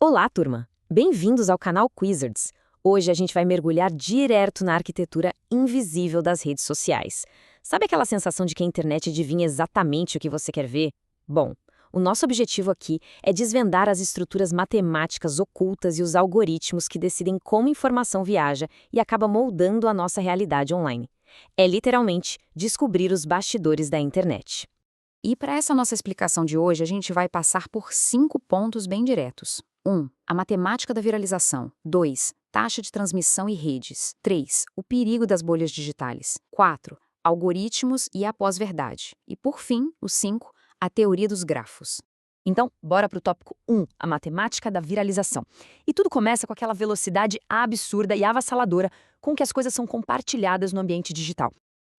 Olá, turma! Bem-vindos ao canal Quizards. Hoje a gente vai mergulhar direto na arquitetura invisível das redes sociais. Sabe aquela sensação de que a internet adivinha exatamente o que você quer ver? Bom, o nosso objetivo aqui é desvendar as estruturas matemáticas ocultas e os algoritmos que decidem como informação viaja e acaba moldando a nossa realidade online. É literalmente descobrir os bastidores da internet. E para essa nossa explicação de hoje, a gente vai passar por 5 pontos bem diretos. 1. A matemática da viralização. 2. Taxa de transmissão e redes. 3. O perigo das bolhas digitais. 4. Algoritmos e a pós-verdade. E, por fim, o 5. A teoria dos grafos. Então, bora para o tópico 1, a matemática da viralização. E tudo começa com aquela velocidade absurda e avassaladora com que as coisas são compartilhadas no ambiente digital.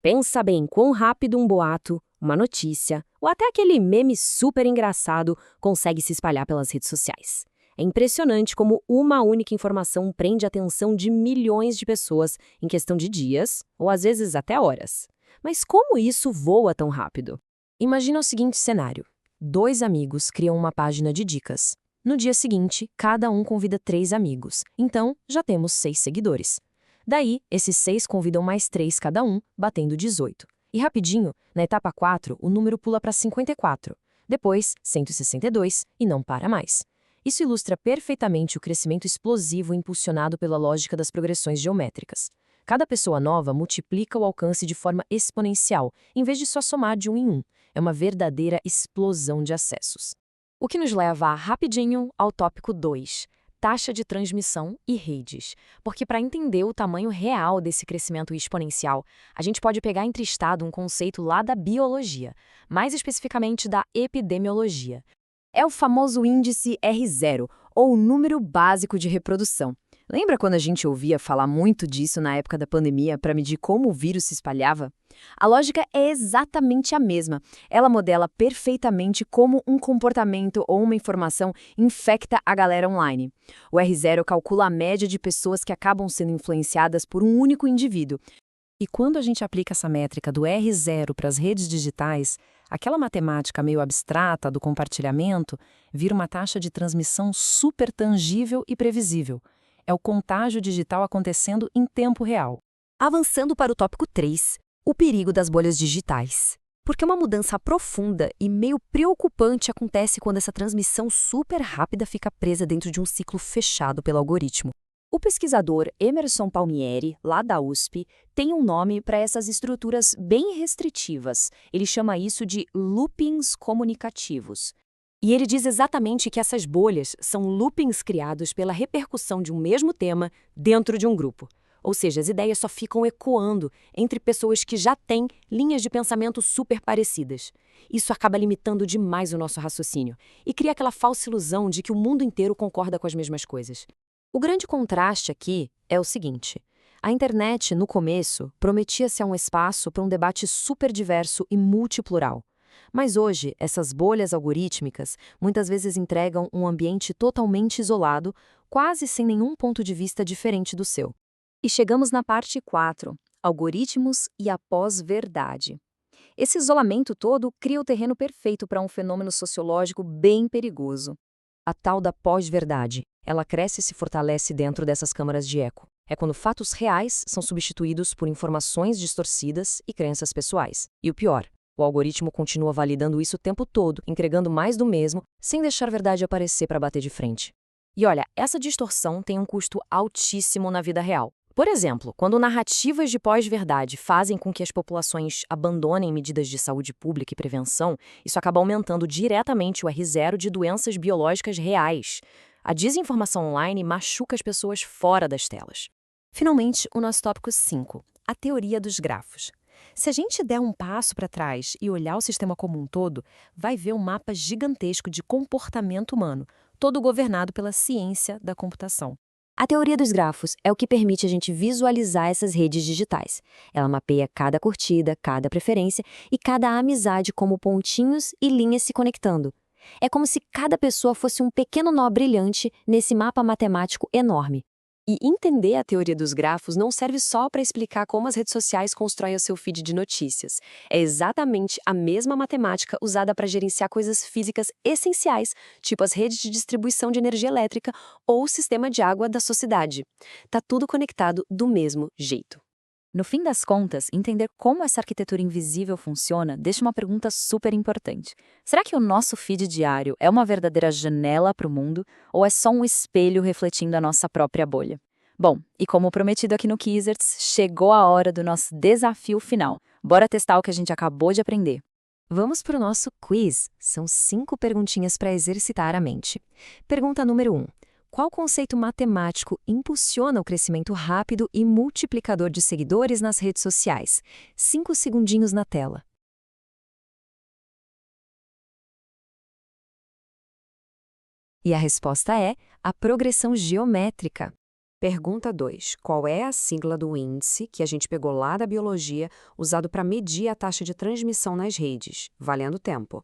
Pensa bem quão rápido um boato, uma notícia ou até aquele meme super engraçado consegue se espalhar pelas redes sociais. É impressionante como uma única informação prende a atenção de milhões de pessoas em questão de dias ou às vezes até horas. Mas como isso voa tão rápido? Imagina o seguinte cenário. 2 amigos criam uma página de dicas. No dia seguinte, cada um convida 3 amigos. Então, já temos 6 seguidores. Daí, esses 6 convidam mais 3 cada um, batendo 18. E rapidinho, na etapa 4, o número pula para 54. Depois, 162 e não para mais. Isso ilustra perfeitamente o crescimento explosivo impulsionado pela lógica das progressões geométricas. Cada pessoa nova multiplica o alcance de forma exponencial, em vez de só somar de um em um. É uma verdadeira explosão de acessos. O que nos leva rapidinho ao tópico 2. Taxa de transmissão e redes. Porque para entender o tamanho real desse crescimento exponencial, a gente pode pegar entrestado um conceito lá da biologia, mais especificamente da epidemiologia. É o famoso índice R0, ou número básico de reprodução. Lembra quando a gente ouvia falar muito disso na época da pandemia para medir como o vírus se espalhava? A lógica é exatamente a mesma. Ela modela perfeitamente como um comportamento ou uma informação infecta a galera online. O R0 calcula a média de pessoas que acabam sendo influenciadas por um único indivíduo. E quando a gente aplica essa métrica do R0 para as redes digitais, aquela matemática meio abstrata do compartilhamento vira uma taxa de transmissão super tangível e previsível. É o contágio digital acontecendo em tempo real. Avançando para o tópico 3, o perigo das bolhas digitais. Porque uma mudança profunda e meio preocupante acontece quando essa transmissão super rápida fica presa dentro de um ciclo fechado pelo algoritmo. O pesquisador Emerson Palmieri, lá da USP, tem um nome para essas estruturas bem restritivas. Ele chama isso de loopings comunicativos. E ele diz exatamente que essas bolhas são loopings criados pela repercussão de um mesmo tema dentro de um grupo. Ou seja, as ideias só ficam ecoando entre pessoas que já têm linhas de pensamento super parecidas. Isso acaba limitando demais o nosso raciocínio e cria aquela falsa ilusão de que o mundo inteiro concorda com as mesmas coisas. O grande contraste aqui é o seguinte: a internet, no começo, prometia ser um espaço para um debate super diverso e multiplural. Mas hoje, essas bolhas algorítmicas muitas vezes entregam um ambiente totalmente isolado, quase sem nenhum ponto de vista diferente do seu. E chegamos na parte 4, algoritmos e a pós-verdade. Esse isolamento todo cria o terreno perfeito para um fenômeno sociológico bem perigoso. A tal da pós-verdade. Ela cresce e se fortalece dentro dessas câmaras de eco. É quando fatos reais são substituídos por informações distorcidas e crenças pessoais. E o pior, o algoritmo continua validando isso o tempo todo, entregando mais do mesmo, sem deixar a verdade aparecer para bater de frente. E olha, essa distorção tem um custo altíssimo na vida real. Por exemplo, quando narrativas de pós-verdade fazem com que as populações abandonem medidas de saúde pública e prevenção, isso acaba aumentando diretamente o R0 de doenças biológicas reais. A desinformação online machuca as pessoas fora das telas. Finalmente, o nosso tópico 5, a teoria dos grafos. Se a gente der um passo para trás e olhar o sistema como um todo, vai ver um mapa gigantesco de comportamento humano, todo governado pela ciência da computação. A teoria dos grafos é o que permite a gente visualizar essas redes digitais. Ela mapeia cada curtida, cada preferência e cada amizade como pontinhos e linhas se conectando. É como se cada pessoa fosse um pequeno nó brilhante nesse mapa matemático enorme. E entender a teoria dos grafos não serve só para explicar como as redes sociais constroem o seu feed de notícias. É exatamente a mesma matemática usada para gerenciar coisas físicas essenciais, tipo as redes de distribuição de energia elétrica ou o sistema de água da sociedade. Tá tudo conectado do mesmo jeito. No fim das contas, entender como essa arquitetura invisível funciona deixa uma pergunta super importante. Será que o nosso feed diário é uma verdadeira janela para o mundo ou é só um espelho refletindo a nossa própria bolha? Bom, e como prometido aqui no Quizards, chegou a hora do nosso desafio final. Bora testar o que a gente acabou de aprender. Vamos para o nosso quiz. São 5 perguntinhas para exercitar a mente. Pergunta número 1. Qual conceito matemático impulsiona o crescimento rápido e multiplicador de seguidores nas redes sociais? 5 segundinhos na tela. E a resposta é a progressão geométrica. Pergunta 2. Qual é a sigla do índice que a gente pegou lá da biologia, usado para medir a taxa de transmissão nas redes? Valendo tempo.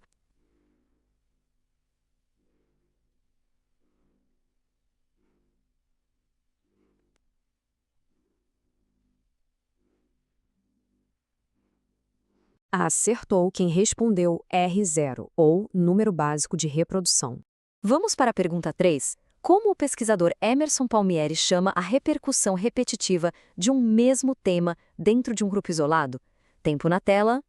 Acertou quem respondeu R0, ou número básico de reprodução. Vamos para a pergunta 3. Como o pesquisador Emerson Palmieri chama a repercussão repetitiva de um mesmo tema dentro de um grupo isolado? Tempo na tela.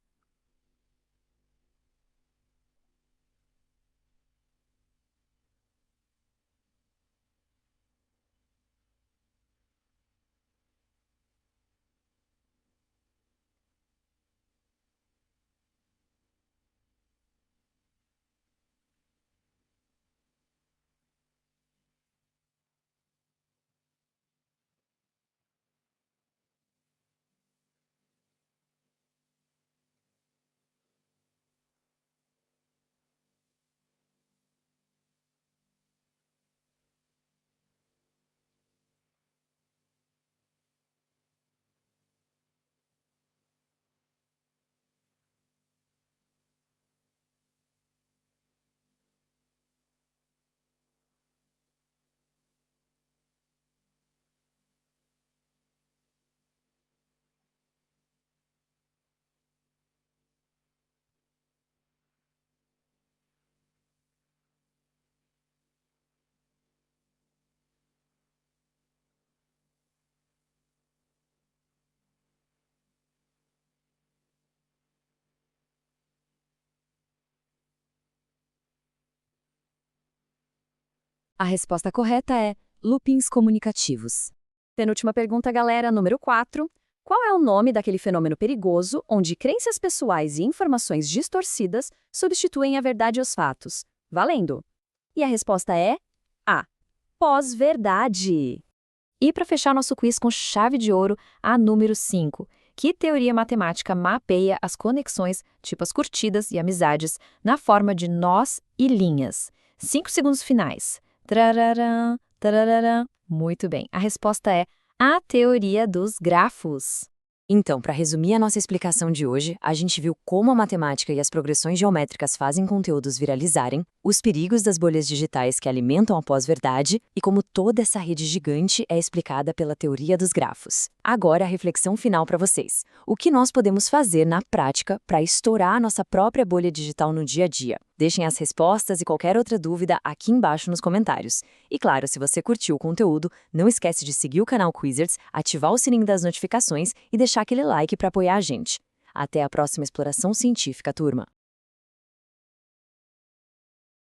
A resposta correta é loopings comunicativos. Penúltima pergunta, galera, número 4. Qual é o nome daquele fenômeno perigoso onde crenças pessoais e informações distorcidas substituem a verdade e os fatos? Valendo! E a resposta é A. Pós-verdade. E para fechar nosso quiz com chave de ouro, a número 5. Que teoria matemática mapeia as conexões, tipo as curtidas e amizades, na forma de nós e linhas? 5 segundos finais. Tararã, tararã. Muito bem, a resposta é a teoria dos grafos. Então, para resumir a nossa explicação de hoje, a gente viu como a matemática e as progressões geométricas fazem conteúdos viralizarem, os perigos das bolhas digitais que alimentam a pós-verdade e como toda essa rede gigante é explicada pela teoria dos grafos. Agora, a reflexão final para vocês. O que nós podemos fazer na prática para estourar a nossa própria bolha digital no dia a dia? Deixem as respostas e qualquer outra dúvida aqui embaixo nos comentários. E claro, se você curtiu o conteúdo, não esquece de seguir o canal Quizards, ativar o sininho das notificações e deixar aquele like para apoiar a gente. Até a próxima exploração científica, turma!